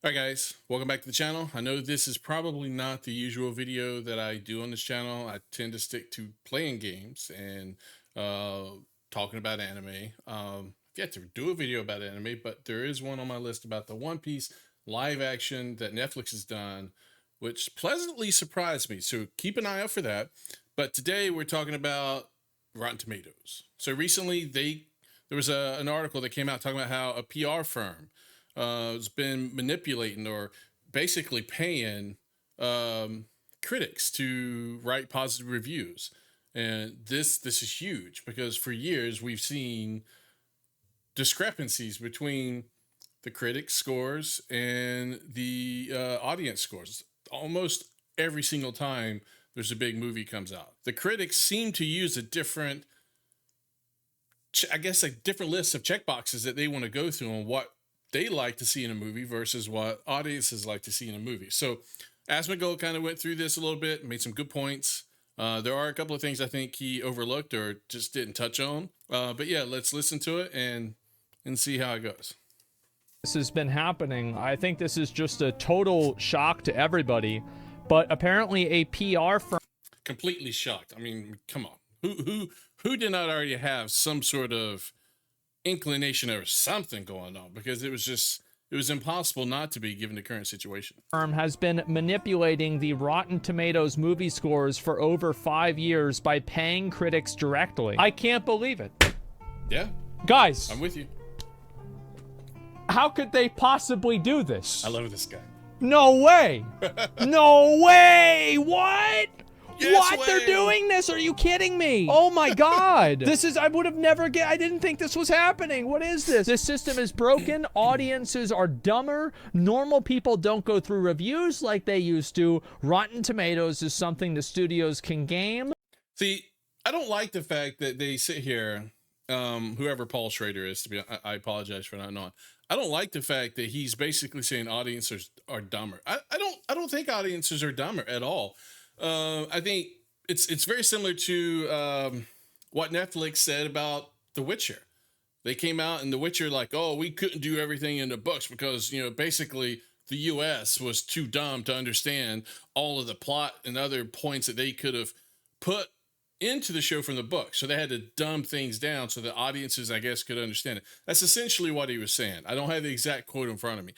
All right, guys, welcome back to the channel. I know this is probably not the usual video that I do on this channel. I tend to stick to playing games and talking about anime. I've yet to do a video about anime, but there is one on my list about the One Piece live action that Netflix has done, which pleasantly surprised me. So keep an eye out for that. But today we're talking about Rotten Tomatoes. So recently there was an article that came out talking about how a PR firm has been manipulating or basically paying critics to write positive reviews. And this is huge because for years we've seen discrepancies between the critics scores and the audience scores. Almost every single time there's a big movie comes out, the critics seem to use a different, I guess, a different list of checkboxes that they want to go through on what they like to see in a movie versus what audiences like to see in a movie. So Asmongold kind of went through this a little bit, made some good points. There are a couple of things I think he overlooked or just didn't touch on. But yeah, let's listen to it and see how it goes. This has been happening. I think this is just a total shock to everybody, but apparently a PR firm Completely shocked. I mean, come on. Who did not already have some sort of inclination or something going on? Because it was impossible not to be given the current situation. has been manipulating the Rotten Tomatoes movie scores for over 5 years by paying critics directly. I can't believe it. Yeah, Guys, I'm with you. how could they possibly do this? I love this guy. No way! No way! What? Yes What? way. They're doing this? Are you kidding me? Oh my god. I would have never I didn't think this was happening. What is this? This system is broken. Audiences are dumber. Normal people don't go through reviews like they used to. Rotten Tomatoes is something the studios can game. See, I don't like the fact that they sit here, whoever Paul Schrader is, I apologize for not knowing. I don't like the fact that he's basically saying audiences are dumber. I don't think audiences are dumber at all. I think it's very similar to what Netflix said about The Witcher. They came out in The Witcher like, oh, we couldn't do everything in the books because, basically the US was too dumb to understand all of the plot and other points that they could have put into the show from the book. So they had to dumb things down so the audiences, I guess, could understand it. That's essentially what he was saying. I don't have the exact quote in front of me.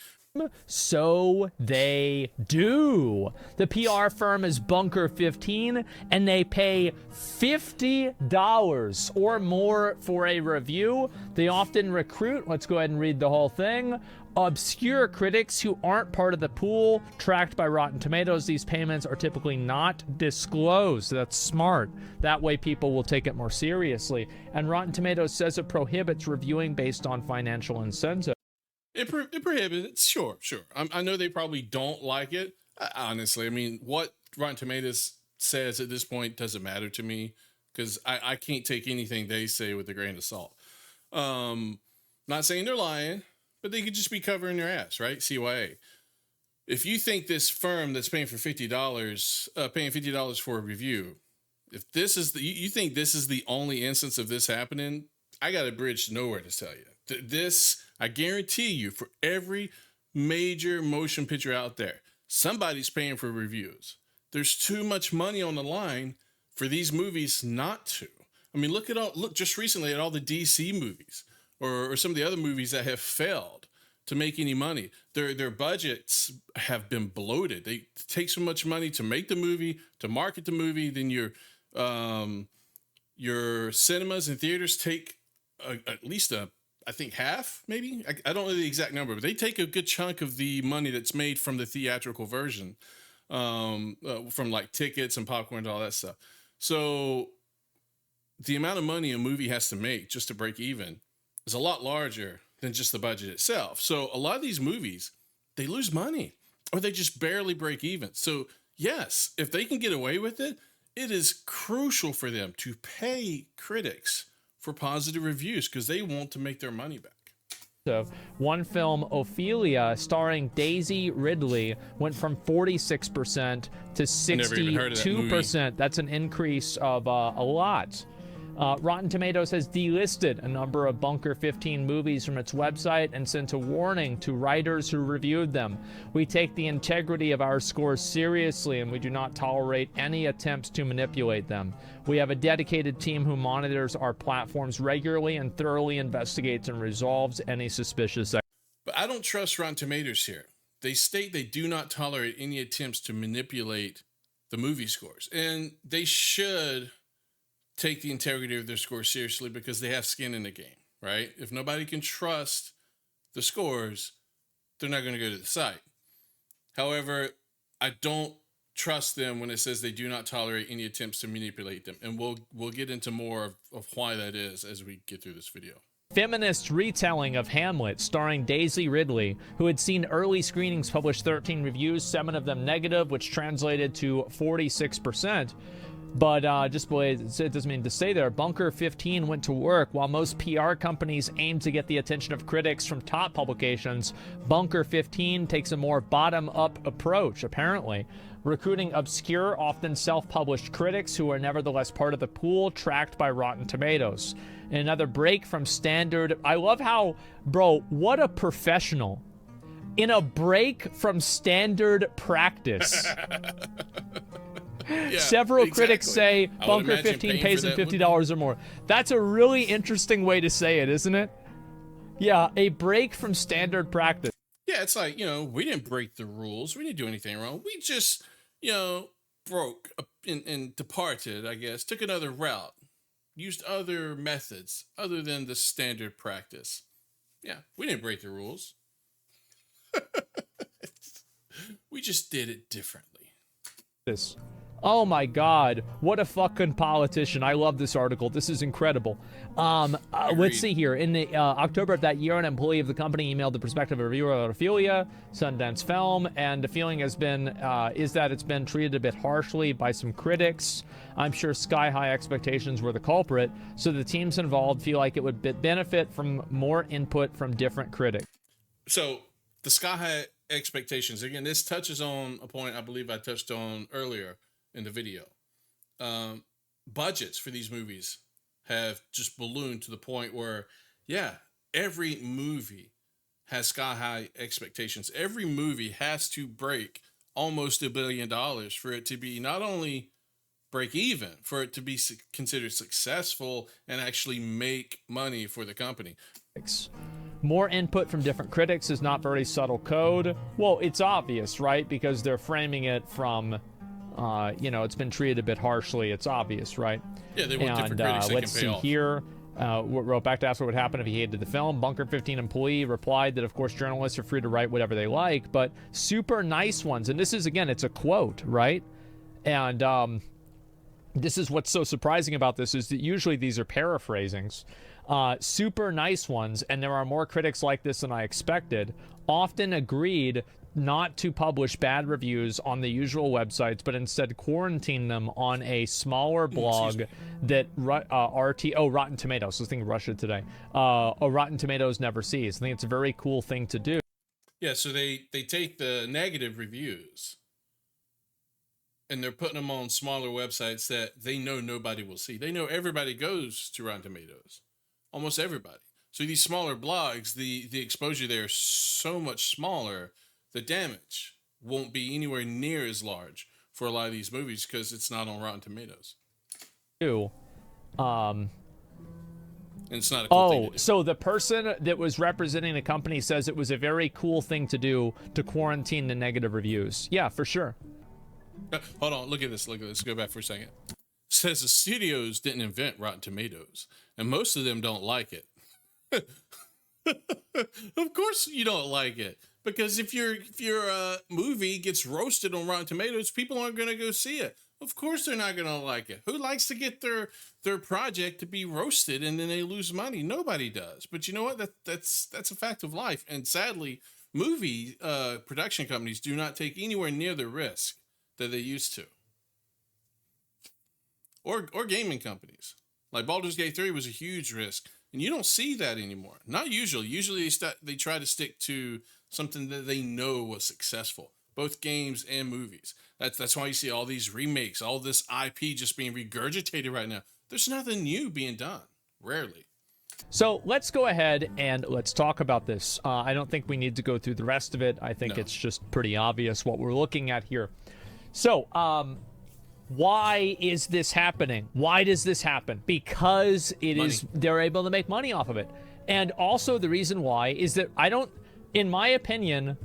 So they do. The PR firm is Bunker 15, and they pay $50 or more for a review. They often recruit, let's go ahead and read the whole thing, obscure critics who aren't part of the pool tracked by Rotten Tomatoes. These payments are typically not disclosed. That's smart. That way people will take it more seriously. And Rotten Tomatoes says it prohibits reviewing based on financial incentives. It prohibits it. Sure. I know they probably don't like it. Honestly, I mean, what Rotten Tomatoes says at this point doesn't matter to me because I can't take anything they say with a grain of salt. Not saying they're lying, but they could just be covering their ass, right? CYA. If you think this firm that's paying for $50 for a review, if this is you think this is the only instance of this happening, I got a bridge to nowhere to tell you. This, I guarantee you, for every major motion picture out there, somebody's paying for reviews. There's too much money on the line for these movies not to. I mean, look just recently at all the DC movies or some of the other movies that have failed to make any money. Their budgets have been bloated. They take so much money to make the movie, to market the movie, then your cinemas and theaters take at least I think half, maybe. I don't know the exact number, but they take a good chunk of the money that's made from the theatrical version, from like tickets and popcorn and all that stuff. So the amount of money a movie has to make just to break even is a lot larger than just the budget itself. So a lot of these movies, they lose money or they just barely break even. So yes, if they can get away with it, it is crucial for them to pay critics for positive reviews because they want to make their money back. So one film, Ophelia, starring Daisy Ridley, went from 46% to 62%. That's an increase of a lot. Rotten Tomatoes has delisted a number of Bunker 15 movies from its website and sent a warning to writers who reviewed them. We take the integrity of our scores seriously, and we do not tolerate any attempts to manipulate them. We have a dedicated team who monitors our platforms regularly and thoroughly investigates and resolves any suspicious. But I don't trust Rotten Tomatoes here. They state they do not tolerate any attempts to manipulate the movie scores, and they should take the integrity of their scores seriously because they have skin in the game, right? If nobody can trust the scores, they're not going to go to the site. However, I don't trust them when it says they do not tolerate any attempts to manipulate them, and we'll get into more of why that is as we get through this video. Feminist retelling of Hamlet starring Daisy Ridley, who had seen early screenings, published 13 reviews, 7 of them negative, which translated to 46%. But just it doesn't mean to say there. Bunker 15 went to work. While most PR companies aim to get the attention of critics from top publications, Bunker 15 takes a more bottom-up approach, apparently, recruiting obscure, often self-published critics who are nevertheless part of the pool tracked by Rotten Tomatoes. In another break from standard... I love how, bro, what a professional. In a break from standard practice... Yeah, Several exactly. Critics say Bunker 15 pays them $50 or more. That's a really interesting way to say it, isn't it? Yeah, a break from standard practice. Yeah, it's like, we didn't break the rules. We didn't do anything wrong. We just, broke and departed, I guess, took another route, used other methods other than the standard practice. Yeah, we didn't break the rules. We just did it differently. Oh my god, what a fucking politician. I love this article. This is incredible. Let's see here. In the October of that year, an employee of the company emailed the prospective reviewer of Ophelia, Sundance film, and the feeling has been is that it's been treated a bit harshly by some critics. I'm sure sky-high expectations were the culprit, so the teams involved feel like it would benefit from more input from different critics. So, the sky-high expectations, again, this touches on a point I believe I touched on earlier in the video. Budgets for these movies have just ballooned to the point where, yeah, every movie has sky-high expectations. Every movie has to break almost $1 billion for it to be not only break even, for it to be considered successful and actually make money for the company. More input from different critics is not very subtle code. Well, it's obvious, right? Because they're framing it from, it's been treated a bit harshly. It's obvious, right? Yeah, they want different critics they let's can see pay off. Here. Wrote back to ask what would happen if he hated the film. Bunker 15 employee replied that, of course, journalists are free to write whatever they like, but super nice ones. And this is, again, it's a quote, right? And this is what's so surprising about this is that usually these are paraphrasings. Super nice ones, and there are more critics like this than I expected, often agreed not to publish bad reviews on the usual websites, but instead quarantine them on a smaller blog that Rotten Tomatoes. I was thinking Russia Today. Rotten Tomatoes never sees. I think it's a very cool thing to do. Yeah, so they take the negative reviews and they're putting them on smaller websites that they know nobody will see. They know everybody goes to Rotten Tomatoes. Almost everybody. So these smaller blogs, the exposure there is so much smaller. The damage won't be anywhere near as large for a lot of these movies because it's not on Rotten Tomatoes. And it's not a cool thing to do. So the person that was representing the company says it was a very cool thing to do to quarantine the negative reviews. Yeah, for sure. Hold on, look at this. Go back for a second. It says the studios didn't invent Rotten Tomatoes, and most of them don't like it. Of course you don't like it, because if your movie gets roasted on Rotten Tomatoes, people aren't going to go see it. Of course they're not going to like it. Who likes to get their project to be roasted and then they lose money? Nobody does. But you know what? That's a fact of life. And sadly, movie production companies do not take anywhere near the risk that they used to. Or gaming companies. Like Baldur's Gate 3 was a huge risk. And you don't see that anymore. Not usually. Usually they try to stick to something that they know was successful. Both games and movies. That's why you see all these remakes, all this IP just being regurgitated right now. there's nothing new being done. Rarely. So let's go ahead and let's talk about this. I don't think we need to go through the rest of it. I think No. it's just pretty obvious what we're looking at here. So, why is this happening? Why does this happen? Because they're able to make money off of it. And also the reason why is that in my opinion,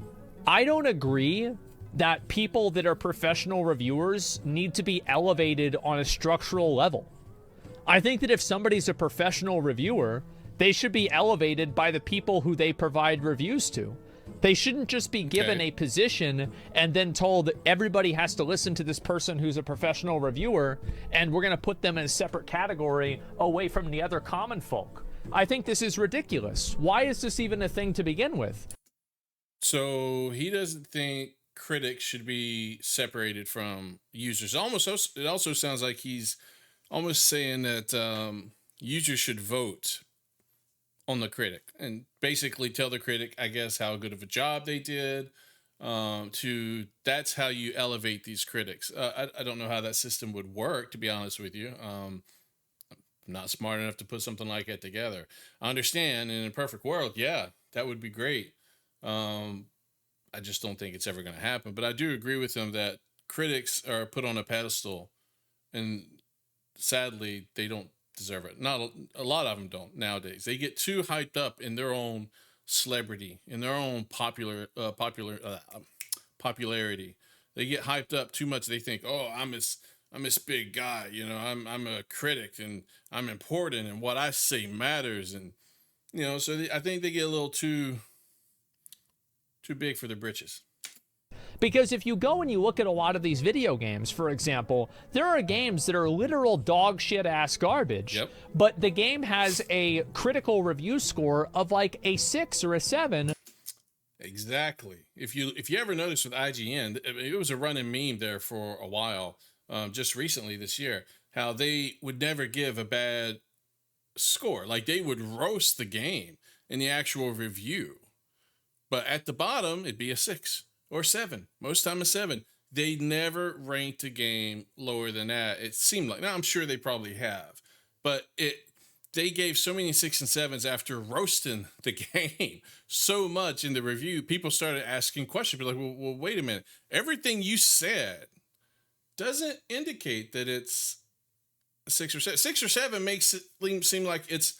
I don't agree that people that are professional reviewers need to be elevated on a structural level. I think that if somebody's a professional reviewer, they should be elevated by the people who they provide reviews to. They shouldn't just be given a position and then told everybody has to listen to this person who's a professional reviewer, and we're going to put them in a separate category away from the other common folk. I think this is ridiculous. Why is this even a thing to begin with? So he doesn't think critics should be separated from users. It also sounds like he's almost saying that users should vote on the critic and basically tell the critic, I guess, how good of a job they did. That's how you elevate these critics. I don't know how that system would work, to be honest with you. I'm not smart enough to put something like that together. I understand in a perfect world, yeah, that would be great. I just don't think it's ever going to happen. But I do agree with him that critics are put on a pedestal, and sadly, they don't deserve it. Not a lot of them don't nowadays. They get too hyped up in their own celebrity, in their own popularity. They get hyped up too much. They think, "Oh, I'm this big guy. You know, I'm a critic and I'm important and what I say matters." And I think they get a little too big for their britches. Because if you go and you look at a lot of these video games, for example, there are games that are literal dog shit ass garbage. Yep. But the game has a critical review score of like a 6 or a 7. Exactly. If you ever notice with IGN, it was a running meme there for a while, just recently this year, how they would never give a bad score. Like they would roast the game in the actual review. But at the bottom, it'd be a 6 or 7. Most time a 7. They never ranked a game lower than that. It seemed like. Now I'm sure they probably have, but they gave so many 6 and 7s after roasting the game so much in the review. People started asking questions, like, well, wait a minute. Everything you said doesn't indicate that it's a 6 or 7. 6 or 7 makes it seem like it's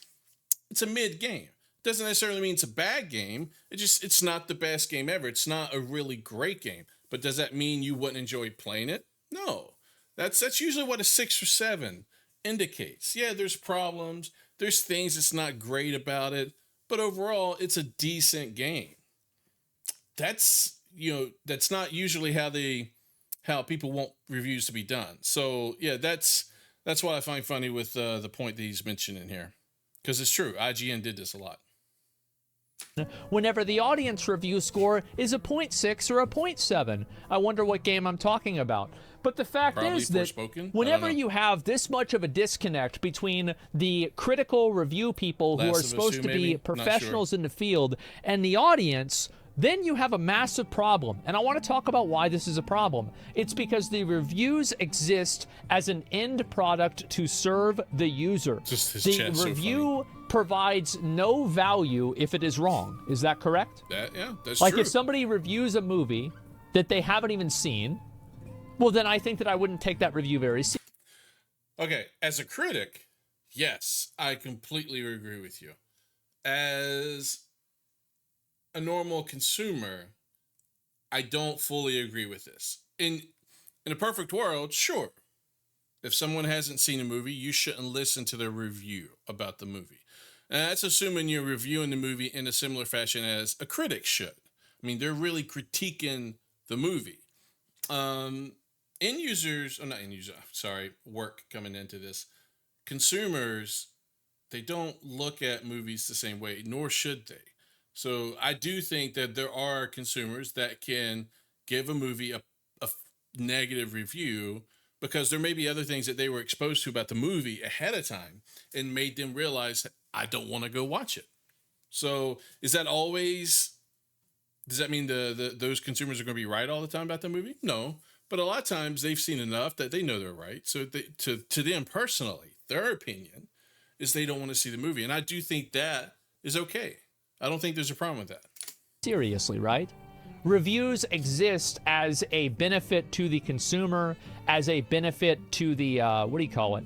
a mid game. Doesn't necessarily mean it's a bad game. It's not the best game ever. It's not a really great game. But does that mean you wouldn't enjoy playing it? No. That's usually what a 6 or 7 indicates. Yeah, there's problems. There's things that's not great about it, but overall, it's a decent game. That's not usually how people want reviews to be done. So yeah, that's what I find funny with the point that he's mentioning here, because it's true. IGN did this a lot. Whenever the audience review score is a 0.6 or a 0.7. I wonder what game I'm talking about. But the fact Probably is that Forspoken? whenever you have this much of a disconnect between the critical review people who Last are of Us supposed 2 to maybe? be Not professionals in the field and the audience, then you have a massive problem. And I want to talk about why this is a problem. It's because the reviews exist as an end product to serve the user. The review provides no value if it is wrong. Is that correct? That's like true. If somebody reviews a movie that they haven't even seen, well, then I think that I wouldn't take that review very seriously. Okay, as a critic, yes, I completely agree with you. As a normal consumer, I don't fully agree with this. In a perfect world, sure. If someone hasn't seen a movie, you shouldn't listen to their review about the movie. And that's assuming you're reviewing the movie in a similar fashion as a critic should. I mean, they're really critiquing the movie. Work coming into this. Consumers, they don't look at movies the same way, nor should they. So I do think that there are consumers that can give a movie a negative review because there may be other things that they were exposed to about the movie ahead of time and made them realize, I don't want to go watch it. So does that mean those consumers are going to be right all the time about the movie? No. But a lot of times they've seen enough that they know they're right. So to them personally, their opinion is they don't want to see the movie. And I do think that is okay. I don't think there's a problem with that. Seriously, right? Reviews exist as a benefit to the consumer, as a benefit to the, what do you call it?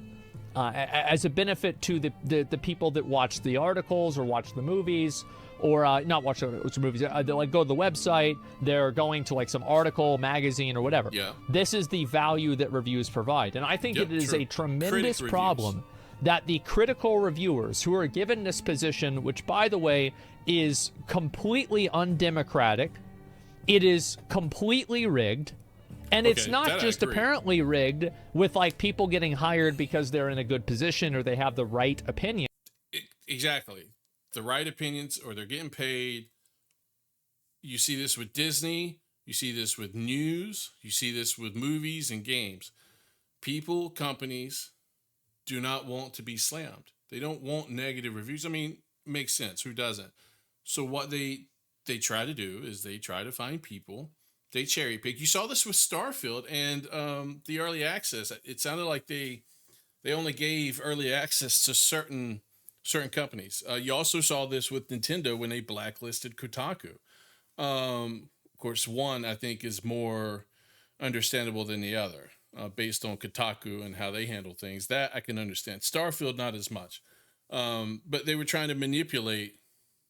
As a benefit to the people that watch the articles or watch the movies, or not watch the movies, they like go to the website, they're going to like some article, magazine, or whatever. Yeah. This is the value that reviews provide. And I think it is a tremendous problem that the critical reviewers who are given this position, which by the way is completely undemocratic, it is completely rigged, and it's not just apparently rigged with like people getting hired because they're in a good position or they have the right opinion. Exactly. The right opinions, or they're getting paid. You see this with Disney. You see this with news. You see this with movies and games. People, companies do not want to be slammed. They don't want negative reviews. I mean, makes sense. Who doesn't? So what they try to do is they try to find people. They cherry pick. You saw this with Starfield and the early access. It sounded like they only gave early access to certain companies. You also saw this with Nintendo when they blacklisted Kotaku. Of course, one I think is more understandable than the other, based on Kotaku and how they handle things. That I can understand. Starfield, not as much. But they were trying to manipulate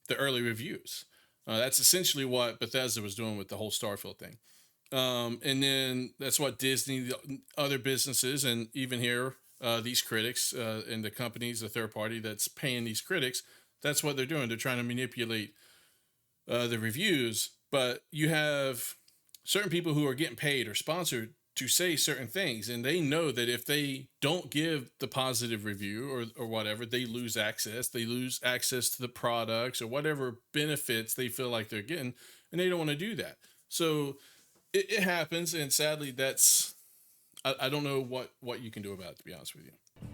the early reviews. That's essentially what Bethesda was doing with the whole Starfield thing. And then that's what Disney, the other businesses, and even here, these critics and the companies, the third party that's paying these critics, that's what they're doing. They're trying to manipulate the reviews. But you have certain people who are getting paid or sponsored to say certain things, and they know that if they don't give the positive review or whatever, they lose access. They lose access to the products or whatever benefits they feel like they're getting, and they don't want to do that. So it happens, and sadly, that's I don't know what you can do about it, to be honest with you.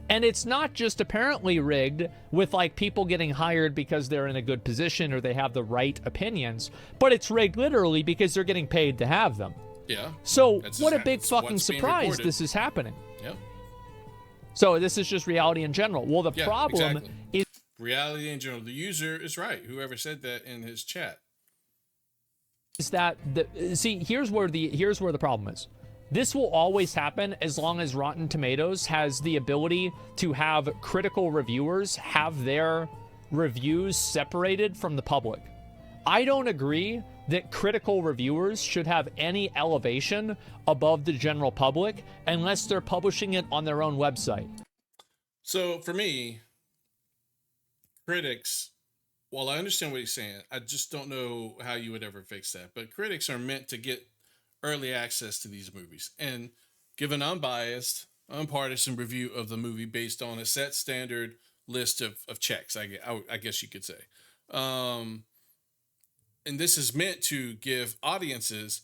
And it's not just apparently rigged with like people getting hired because they're in a good position or they have the right opinions, but it's rigged literally because they're getting paid to have them. Yeah. So what a big fucking surprise this is happening. Yeah. So this is just reality in general. Well, the problem is reality in general. The user is right. Whoever said that in his chat. Is that here's where the problem is. This will always happen as long as Rotten Tomatoes has the ability to have critical reviewers have their reviews separated from the public. I don't agree that critical reviewers should have any elevation above the general public unless they're publishing it on their own website. So for me, critics, while I understand what he's saying, I just don't know how you would ever fix that. But critics are meant to get early access to these movies and give an unbiased, unpartisan review of the movie based on a set standard list of checks, I guess you could say. And this is meant to give audiences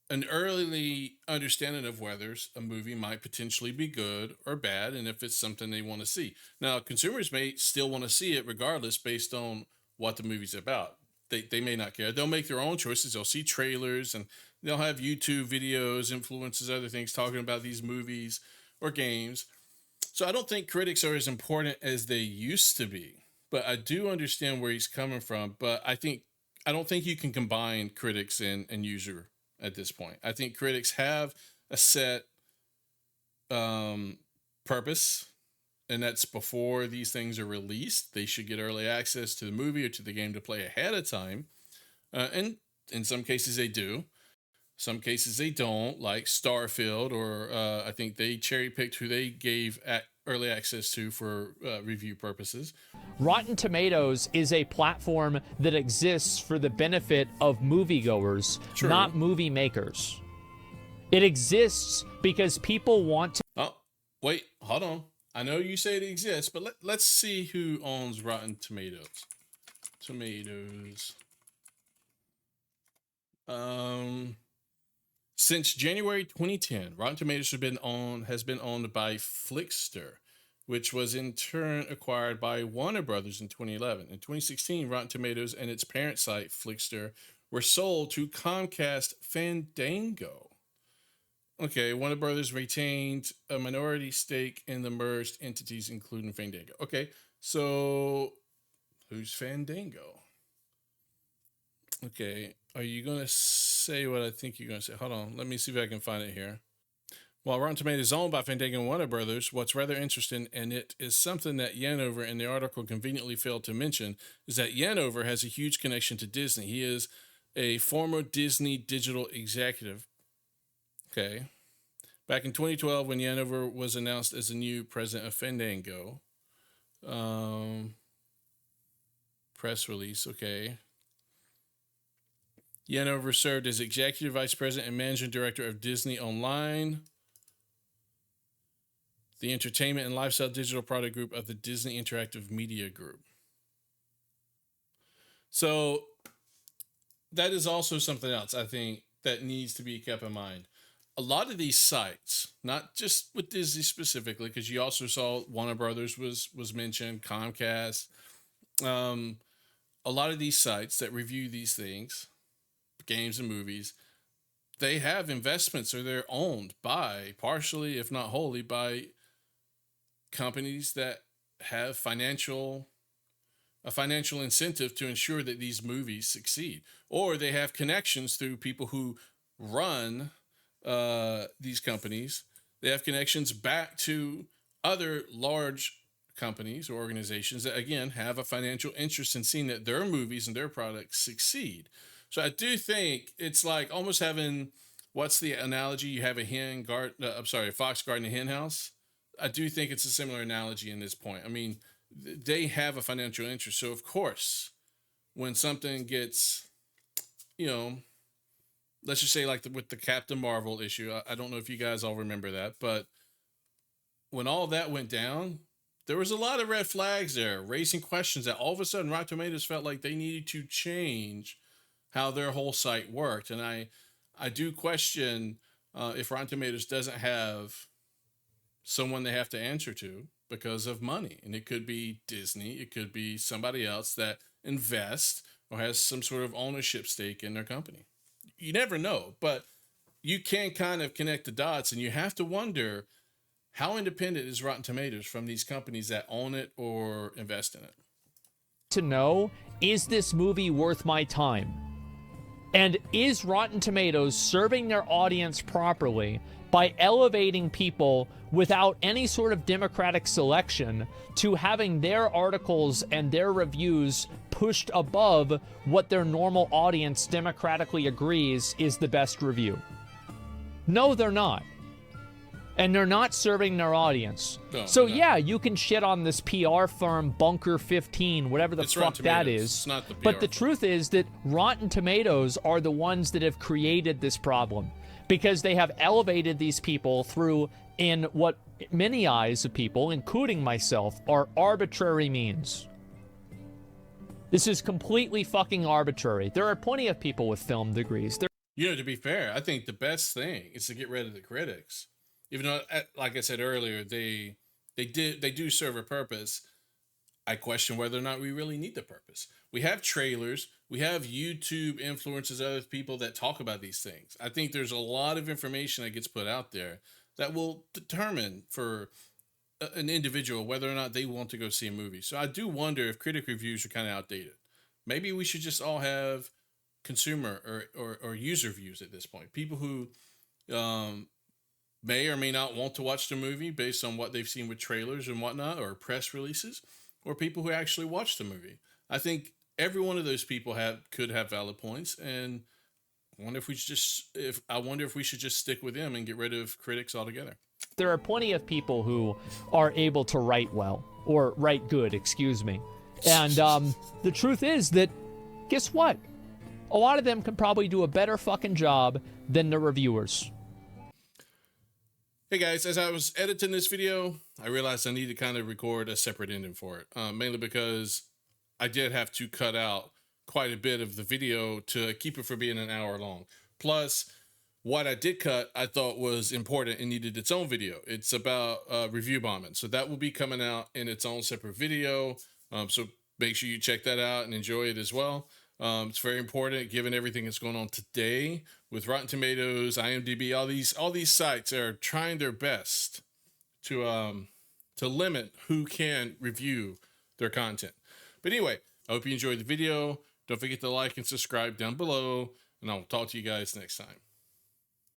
an early understanding of whether a movie might potentially be good or bad, and if it's something they want to see. Now, consumers may still want to see it regardless based on what the movie's about. They may not care. They'll make their own choices. They'll see trailers and they'll have YouTube videos, influences, other things talking about these movies or games. So I don't think critics are as important as they used to be, but I do understand where he's coming from. But I don't think you can combine critics and user at this point. I think critics have a set purpose, and that's before these things are released. They should get early access to the movie or to the game to play ahead of time. And in some cases they do. Some cases they don't, like Starfield, or I think they cherry picked who they gave early access to for review purposes. Rotten Tomatoes is a platform that exists for the benefit of moviegoers, not movie makers. It exists because people want to... Oh, wait, hold on. I know you say it exists, but let's see who owns Rotten Tomatoes. Since January 2010, Rotten Tomatoes has been owned by Flickster, which was in turn acquired by Warner Brothers in 2011. In 2016, Rotten Tomatoes and its parent site, Flickster, were sold to Comcast Fandango. Okay, Warner Brothers retained a minority stake in the merged entities, including Fandango. Okay, so who's Fandango? Okay, are you gonna say what I think you're gonna say? Hold on, let me see if I can find it here. While Rotten Tomatoes is owned by Fandango and Warner Brothers, what's rather interesting, and it is something that Yanover in the article conveniently failed to mention, is that Yanover has a huge connection to Disney. He is a former Disney digital executive. Okay. Back in 2012, when Yanover was announced as the new president of Fandango, um, press release, okay. Yanover served as executive vice president and managing director of Disney Online, the entertainment and lifestyle digital product group of the Disney Interactive Media Group. So that is also something else I think that needs to be kept in mind. A lot of these sites, not just with Disney specifically, because you also saw Warner Brothers was mentioned, Comcast, um, a lot of these sites that review these things, games and movies, they have investments or they're owned by partially, if not wholly, by companies that have a financial incentive to ensure that these movies succeed, or they have connections through people who run these companies. They have connections back to other large companies or organizations that again have a financial interest in seeing that their movies and their products succeed. So I do think it's like almost having, what's the analogy? You have a a fox guarding a hen house. I do think it's a similar analogy in this point. I mean, they have a financial interest. So of course, when something gets, you know, let's just say like with the Captain Marvel issue, I don't know if you guys all remember that, but when all that went down, there was a lot of red flags there, raising questions that all of a sudden Rotten Tomatoes felt like they needed to change how their whole site worked. And I do question if Rotten Tomatoes doesn't have someone they have to answer to because of money. And it could be Disney, it could be somebody else that invests or has some sort of ownership stake in their company. You never know, but you can kind of connect the dots, and you have to wonder how independent is Rotten Tomatoes from these companies that own it or invest in it. To know, is this movie worth my time? And is Rotten Tomatoes serving their audience properly by elevating people without any sort of democratic selection to having their articles and their reviews pushed above what their normal audience democratically agrees is the best review? No, they're not. And they're not serving their audience. No, so no. yeah, you can shit on this PR firm, Bunker 15, whatever the fuck that is. It's not the PR but the firm. truth is that Rotten Tomatoes are the ones that have created this problem because they have elevated these people through in what many eyes of people, including myself, are arbitrary means. This is completely fucking arbitrary. There are plenty of people with film degrees. To be fair, I think the best thing is to get rid of the critics. Even though, like I said earlier, they do serve a purpose. I question whether or not we really need the purpose. We have trailers, we have YouTube influencers, other people that talk about these things. I think there's a lot of information that gets put out there that will determine for an individual whether or not they want to go see a movie. So I do wonder if critic reviews are kind of outdated. Maybe we should just all have consumer or user views at this point. People who may or may not want to watch the movie based on what they've seen with trailers and whatnot or press releases, or people who actually watch the movie. I think every one of those people could have valid points, and I wonder if we should just stick with them and get rid of critics altogether. There are plenty of people who are able to write well, or write good, excuse me. And the truth is that, guess what? A lot of them can probably do a better fucking job than the reviewers. Hey guys, as I was editing this video, I realized I need to kind of record a separate ending for it, mainly because I did have to cut out quite a bit of the video to keep it from being an hour long. Plus, what I did cut, I thought was important and needed its own video. It's about review bombing. So that will be coming out in its own separate video. So make sure you check that out and enjoy it as well. It's very important given everything that's going on today with Rotten Tomatoes, IMDb. All these sites are trying their best to limit who can review their content. But anyway, I hope you enjoyed the video. Don't forget to like and subscribe down below, and I'll talk to you guys next time.